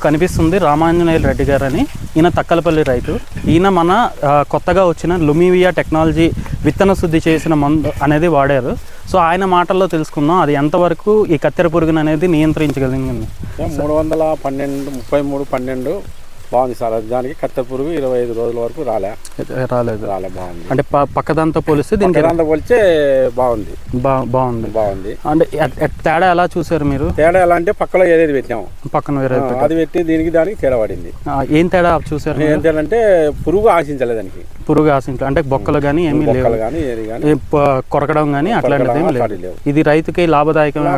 కనిపిస్తుంది రామాంజనేయులు రెడ్డి గారు అని. ఈయన తక్కలపల్లి రైతు. ఈయన మన కొత్తగా వచ్చిన లుమివియా టెక్నాలజీ విత్తన శుద్ధి చేసిన మందు అనేది వాడారు. సో ఆయన మాటల్లో తెలుసుకుందాం అది ఎంతవరకు ఈ కత్తెర పురుగును అనేది నియంత్రించగలిగింది. 312 33 12 బాగుంది సార్. దానికి కత్తెర పురుగు 25 రోజుల వరకు రాలేదు. బాగుంది. అంటే పక్కదాంతో పోలిస్తే దీనికి పోలిస్తే బాగుంది. అంటే తేడా ఎలా చూసారు మీరు? తేడా ఎలా అంటే పక్కలో ఏదేది పెట్టాము, పక్కన వేరే అది పెట్టి దానికి తేడా పడింది. ఏం తేడా చూసారు? ఏం తేడా అంటే పురుగు ఆశించలేదు దానికి. పురుగు ఆశించలేదు అంటే బొక్కలు కానీ ఏమీ లేవు, కొరకడం కానీ అట్లాంటిది ఏమి లేవు. ఇది రైతుకి లాభదాయకమే.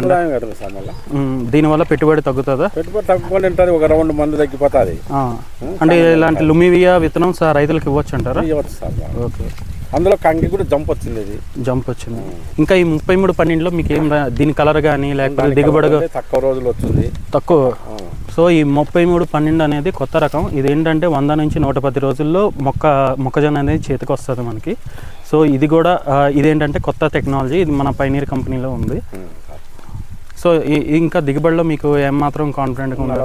దీనివల్ల పెట్టుబడి తగ్గుతుందా? పెట్టుబడి తగ్గుకొని ఉంటుంది, ఒక రౌండ్ మందు తగ్గిపోతుంది. అంటే ఇలాంటి లుమివియా విత్తనం రైతులకు ఇవ్వచ్చు అంటారా? ఇవ్వచ్చు సార్. ఓకే. అందులో కంకి కూడా జంప్ వచ్చింది. ఇంకా ఈ 33 12లో మీకు ఏం దీని కలర్ కానీ లేకపోతే దిగుబడి తక్కువ రోజులు వచ్చింది, తక్కువ. సో ఈ 33 12 అనేది కొత్త రకం. ఇది ఏంటంటే 100 నుంచి 110 రోజుల్లో మొక్కజొన్న అనేది చేతికి వస్తుంది మనకి. సో ఇది కూడా ఇదేంటంటే కొత్త టెక్నాలజీ, ఇది మన పైనీర్ కంపెనీలో ఉంది. సో ఇంకా దిగుబడిలో మీకు ఏమాత్రం కాన్ఫిడెంట్గా ఉంది?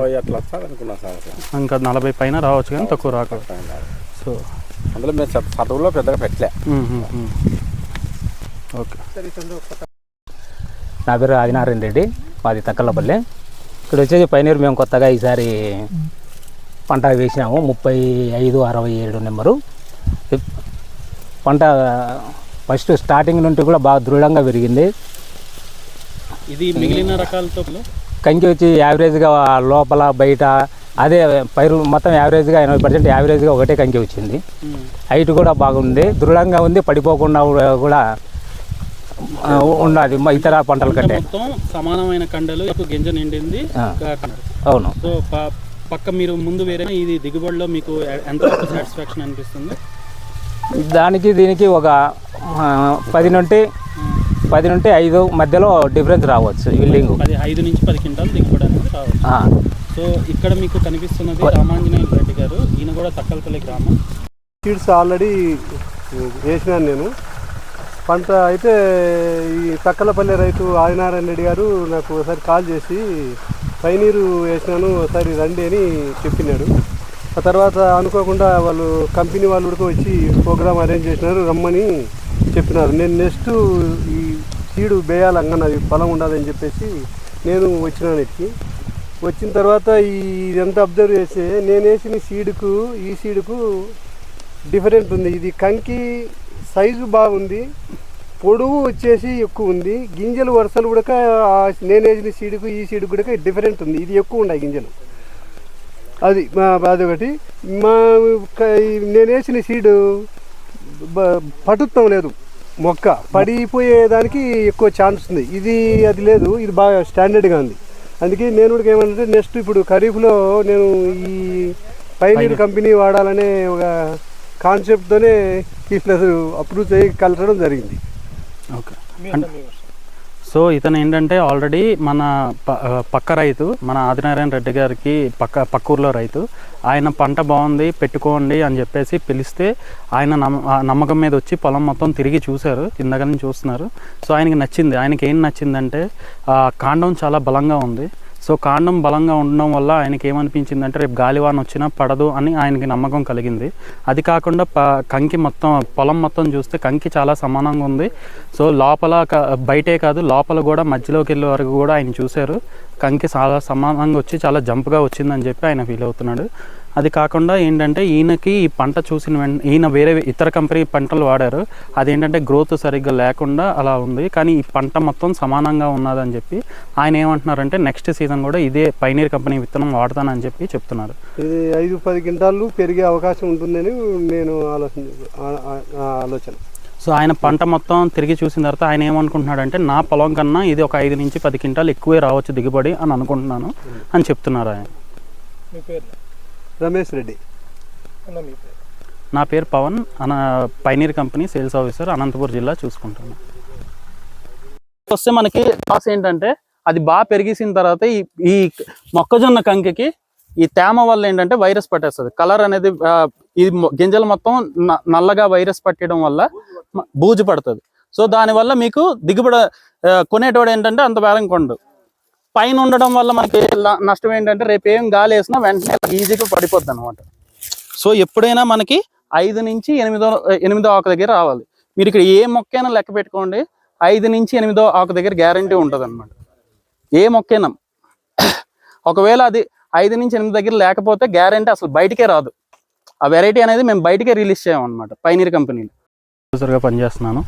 ఇంకా 40 పైన రావచ్చు కానీ తక్కువ రాకూడదు. సో అందులో మేము చదువులో పెద్దగా పెట్టలే. ఓకే. నా పేరు ఆదినారాయణ రెడ్డి, మాది తక్కలపల్లి. ఇక్కడ వచ్చేసి పైనీర్ మేము కొత్తగా ఈసారి పంట వేసినాము. 3567 నెంబరు. పంట ఫస్ట్ స్టార్టింగ్ నుండి కూడా బాగా దృఢంగా పెరిగింది. ఇది మిగిలిన రకాలతో కంకి వచ్చి యావరేజ్గా లోపల బయట అదే పైరు మొత్తం యావరేజ్గా 80% యావరేజ్గా ఒకటే కంకి వచ్చింది. హైట్ కూడా బాగుంది, దృఢంగా ఉంది, పడిపోకుండా కూడా ఉన్నది ఇతర పంటల కంటే. సమానమైన కండలు, గింజ నిండింది. అవును. సో పక్క మీరు ముందు వేరే ఇది దిగుబడిలో మీకు ఎంత సాటిస్ఫాక్షన్ అనిపిస్తుంది? దీనికి ఒక 10 నుండి 5 మధ్యలో డిఫరెన్స్ రావచ్చు. బిల్డింగ్ 5 నుంచి 10 క్వింటాలు దిగుబడి అనేది రావచ్చు. సో ఇక్కడ మీకు కనిపిస్తున్నది రామాంజనేయులు రెడ్డి గారు. ఈయన కూడా తక్కలపల్లి గ్రామం. సీడ్స్ ఆల్రెడీ వేసినాను నేను. పంట అయితే ఈ తక్కలపల్లి రైతు ఆదినారాయణ రెడ్డి గారు నాకు ఒకసారి కాల్ చేసి పైనీరు వేసినాను ఒకసారి రండి అని చెప్పినాడు. ఆ తర్వాత అనుకోకుండా వాళ్ళు కంపెనీ వాళ్ళు కూడా వచ్చి ప్రోగ్రామ్ అరేంజ్ చేసినారు, రమ్మని చెప్పినారు. నేను నెక్స్ట్ ఈ సీడు వేయాలంగా అది పొలం ఉండదని చెప్పేసి నేను వచ్చినాను. ఇటుకి వచ్చిన తర్వాత ఇదంతా అబ్జర్వ్ చేస్తే నేను వేసిన సీడుకు ఈ సీడుకు డిఫరెంట్ ఉంది. ఇది కంకి సైజు బాగుంది, పొడవు వచ్చేసి ఎక్కువ ఉంది, గింజలు వరుసలు కూడా నేను వేసిన సీడుకు ఈ సీడుకు కూడా డిఫరెంట్ ఉంది. ఇది ఎక్కువ ఉన్నాయి గింజలు. అదొకటి. నేను వేసిన సీడు పటుత్వం లేదు, మొక్క పడిపోయేదానికి ఎక్కువ ఛాన్స్ ఉంది. అది లేదు, ఇది బాగా స్టాండర్డ్గా ఉంది. అందుకే నేను కూడా ఏమంటే నెక్స్ట్ ఇప్పుడు ఖరీఫ్లో నేను ఈ పైనీర్ కంపెనీ వాడాలనే ఒక కాన్సెప్ట్తోనే అప్రూవ్ చేయగలటడం జరిగింది. ఓకే. సో ఇతను ఏంటంటే ఆల్రెడీ మన పక్క రైతు, మన ఆదినారాయణ రెడ్డి గారికి పక్క ఊర్లో రైతు. ఆయన పంట బాగుంది పెట్టుకోండి అని చెప్పేసి పిలిస్తే ఆయన నమ్మకం మీద వచ్చి పొలం మొత్తం తిరిగి చూశారు, కిందగా నుంచి చూస్తున్నారు. సో ఆయనకి నచ్చింది. ఆయనకి ఏం నచ్చిందంటే కాండం చాలా బలంగా ఉంది. సో కాండం బలంగా ఉండడం వల్ల ఆయనకి ఏమనిపించిందంటే రేపు గాలివాన వచ్చినా పడదు అని ఆయనకి నమ్మకం కలిగింది. అది కాకుండా కంకి మొత్తం పొలం మొత్తం చూస్తే కంకి చాలా సమానంగా ఉంది. సో లోపల బయటే కాదు లోపల కూడా మధ్యలోకి వెళ్ళే వరకు కూడా ఆయన చూశారు. కంకి చాలా సమానంగా వచ్చి చాలా జంప్గా వచ్చిందని చెప్పి ఆయన ఫీల్ అవుతున్నాడు. అది కాకుండా ఏంటంటే ఈయనకి ఈ పంట చూసిన ఈయన వేరే ఇతర కంపెనీ పంటలు వాడారు. అదేంటంటే గ్రోత్ సరిగ్గా లేకుండా అలా ఉంది. కానీ ఈ పంట మొత్తం సమానంగా ఉన్నదని చెప్పి ఆయన ఏమంటున్నారంటే నెక్స్ట్ సీజన్ కూడా ఇదే పైనీర్ కంపెనీ విత్తనం వాడతానని చెప్పి చెప్తున్నారు. ఇది 5-10 క్వింటాలు పెరిగే అవకాశం ఉంటుందని నేను ఆలోచన. సో ఆయన పంట మొత్తం తిరిగి చూసిన తర్వాత ఆయన ఏమనుకుంటున్నాడంటే నా పొలం కన్నా ఇది ఒక 5 నుంచి 10 క్వింటాలు ఎక్కువే రావచ్చు దిగుబడి అని అనుకుంటున్నాను అని చెప్తున్నారు ఆయన. రమేష్ రెడ్డి. నా పేరు Pavan, pioneer company sales officer, Anantapuram జిల్లా చూసుకుంటాను. వస్తే మనకి లాస్ ఏంటంటే అది బాగా పెరిగేసిన తర్వాత ఈ మొక్కజొన్న కంకికి ఈ తేమ వల్ల ఏంటంటే వైరస్ పట్టేస్తుంది. కలర్ అనేది ఈ గింజలు మొత్తం నల్లగా వైరస్ పట్టడం వల్ల బూజు పడుతుంది. సో దానివల్ల మీకు దిగుబడి కొనేటోడు ఏంటంటే అంత బేరం కొండు. పైన ఉండడం వల్ల మనకి నష్టం ఏంటంటే రేపు ఏం గాలి వేసినా వెంటనే ఈజీగా పడిపోద్ది అనమాట. సో ఎప్పుడైనా మనకి 5 నుంచి 8వ ఆకు దగ్గర రావాలి. మీరు ఇక్కడ ఏ మొక్కైనా లెక్క పెట్టుకోండి, 5 నుంచి 8వ ఆకు దగ్గర గ్యారంటీ ఉంటుంది అనమాట. ఏ మొక్కైనా ఒకవేళ అది 5 నుంచి 8 దగ్గర లేకపోతే గ్యారంటీ అసలు బయటికే రాదు. ఆ వెరైటీ అనేది మేము బయటికే రిలీజ్ చేయమన్నమాట పైనీర్ కంపెనీలో. యూజర్గా పనిచేస్తున్నాను.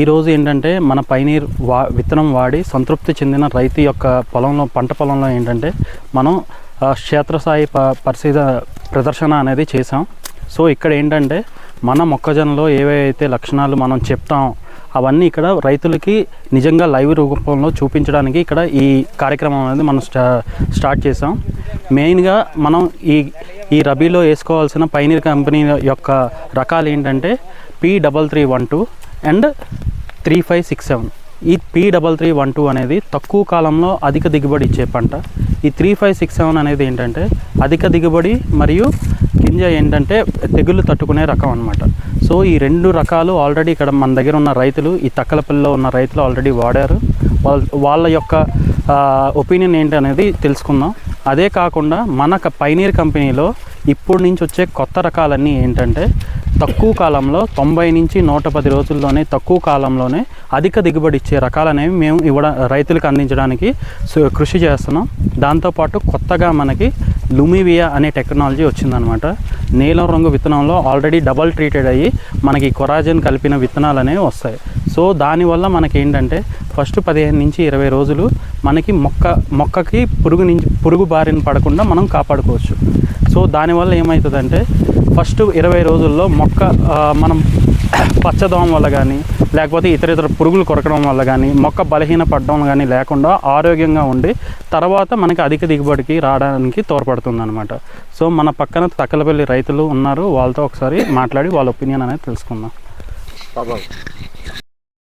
ఈరోజు ఏంటంటే మన పైనీర్ విత్తనం వాడి సంతృప్తి చెందిన రైతు యొక్క పొలంలో, పంట పొలంలో ఏంటంటే మనం క్షేత్రస్థాయి ప్రదర్శన అనేది చేసాం. సో ఇక్కడ ఏంటంటే మన మొక్కజొన్నలో ఏవైతే లక్షణాలు మనం చెప్తాం అవన్నీ ఇక్కడ రైతులకి నిజంగా లైవ్ రూపంలో చూపించడానికి ఇక్కడ ఈ కార్యక్రమం అనేది మనం స్టార్ట్ చేసాం. మెయిన్గా మనం ఈ రబీలో వేసుకోవాల్సిన పైనీర్ కంపెనీ యొక్క రకాలు ఏంటంటే P3312 అండ్ 3567. ఈ P3312 అనేది తక్కువ కాలంలో అధిక దిగుబడి ఇచ్చే పంట. ఈ 3567 అనేది ఏంటంటే అధిక దిగుబడి మరియు గింజ ఏంటంటే తెగుళ్ళు తట్టుకునే రకం అనమాట. సో ఈ 2 రకాలు ఆల్రెడీ ఇక్కడ మన దగ్గర ఉన్న రైతులు, ఈ తక్కలపల్లిలో ఉన్న రైతులు ఆల్రెడీ వాడారు. వాళ్ళ యొక్క ఒపీనియన్ ఏంటి అనేది తెలుసుకుందాం. అదే కాకుండా మన పైనీర్ కంపెనీలో ఇప్పుడు నుంచి వచ్చే కొత్త రకాలన్నీ ఏంటంటే తక్కువ కాలంలో 90 నుంచి 110 రోజుల్లోనే, తక్కువ కాలంలోనే అధిక దిగుబడి ఇచ్చే రకాలనేవి మేము రైతులకు అందించడానికి కృషి చేస్తున్నాం. దాంతోపాటు కొత్తగా మనకి లుమివియా అనే టెక్నాలజీ వచ్చిందనమాట. నీలం రంగు విత్తనంలో ఆల్రెడీ డబల్ ట్రీటెడ్ అయ్యి మనకి కొరాజన్ కలిపిన విత్తనాలు అనేవి వస్తాయి. సో దానివల్ల మనకి ఏంటంటే ఫస్ట్ 15 నుంచి 20 రోజులు మనకి మొక్కకి పురుగు బారిన పడకుండా మనం కాపాడుకోవచ్చు. సో దానివల్ల ఏమవుతుందంటే ఫస్ట్ 20 రోజుల్లో మొక్క మనం పచ్చదోమ వల్ల కానీ లేకపోతే ఇతర పురుగులు కొరకడం వల్ల కానీ మొక్క బలహీన పడడం కానీ లేకుండా ఆరోగ్యంగా ఉండి తర్వాత మనకి అధిక దిగుబడికి రావడానికి తోడ్పడుతుంది అనమాట. సో మన పక్కన తక్కలపల్లి రైతులు ఉన్నారు, వాళ్ళతో ఒకసారి మాట్లాడి వాళ్ళ ఒపీనియన్ అనేది తెలుసుకుందాం.